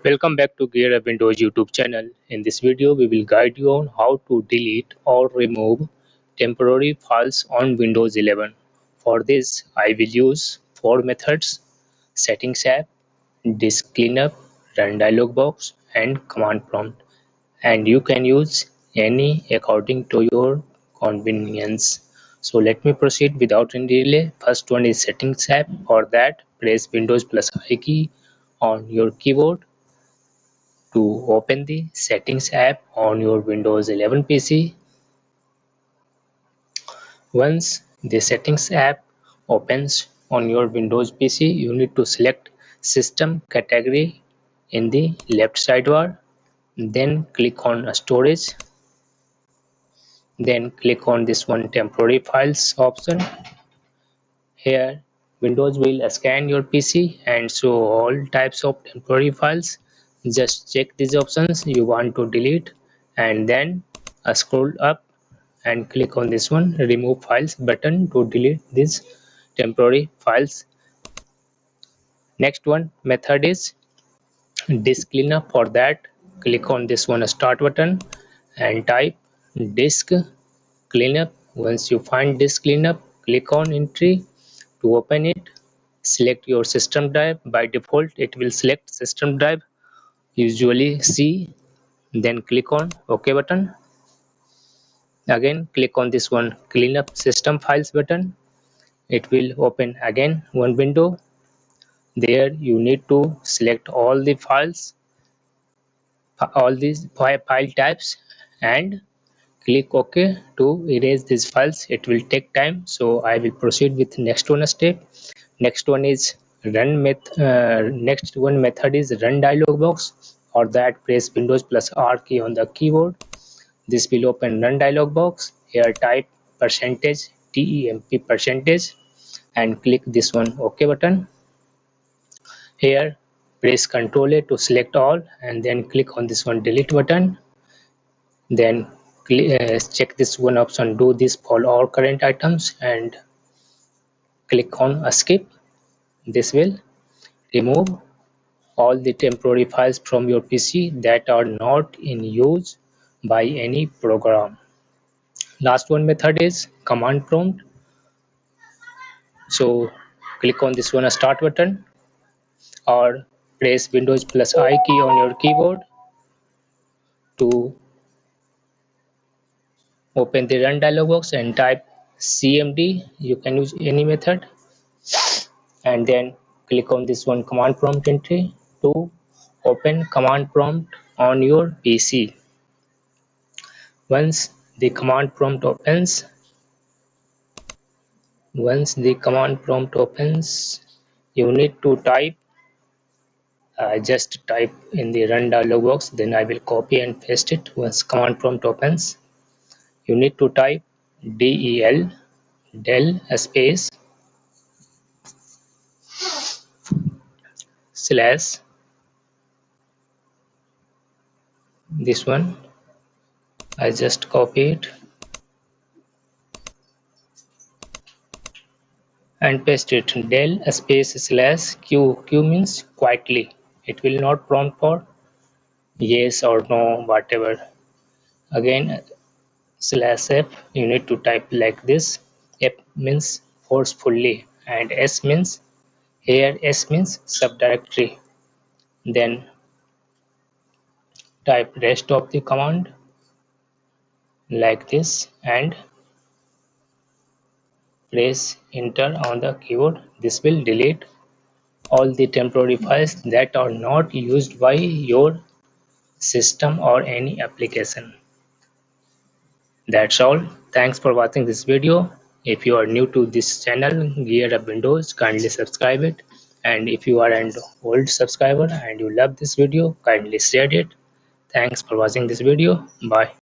Welcome back to Gear Up Windows YouTube channel. In this video, we will guide you on how to delete or remove temporary files on Windows 11. For this, I will use four methods: Settings app, Disk Cleanup, Run dialog box, and Command prompt. And you can use any according to your convenience. So let me proceed without any delay. First one is Settings app. For that, press Windows plus I key on your keyboard to open the Settings app on your Windows 11 PC. Once the Settings app opens on your Windows PC, you need to select System category in the left sidebar. Then click on Storage. Then click on this one Temporary Files option. Here, Windows will scan your PC and show all types of temporary files. Just check these options you want to delete and then scroll up and click on this one Remove Files button to delete these temporary files. Next one method is Disk Cleanup. For that, click on this one Start button and type Disk Cleanup. Once you find Disk Cleanup, click on Entry to open it. Select your system drive. By default, it will select system drive, usually C. Then click on OK button. Again, click on this one Cleanup System Files button. It will open again one window. There you need to select all the files, all these file types, and click OK to erase these files. It will take time, so I will proceed with next one step. Next one is next one method is Run dialog box. For that, press Windows plus R key on the keyboard. This will open Run dialog box. Here type %temp% and click this one OK button. Here press Ctrl A to select all and then click on this one Delete button. Then check this one option, do this for all current items, and click on Skip. This will remove all the temporary files from your PC that are not in use by any program. Last one method is Command prompt. So click on this one Start button or press Windows plus I key on your keyboard to open the Run dialog box and type CMD. You can use any method and then click on this one Command prompt entry to open command prompt on your PC. Once the command prompt opens, you need to type, just type in the Run dialog box. Then I will copy and paste it. Once command prompt opens, you need to type del space slash this one. I just copy it and paste it. Del space slash q means quietly. It will not prompt for yes or no, whatever. Again slash f, you need to type like this. F means forcefully and s means here, s means subdirectory. Then type rest of the command like this and press enter on the keyboard. This will delete all the temporary files that are not used by your system or any application. That's all. Thanks for watching this video. If you are new to this channel Gear Up Windows, kindly subscribe it, and if you are an old subscriber and you love this video, kindly share it. Thanks for watching this video. Bye.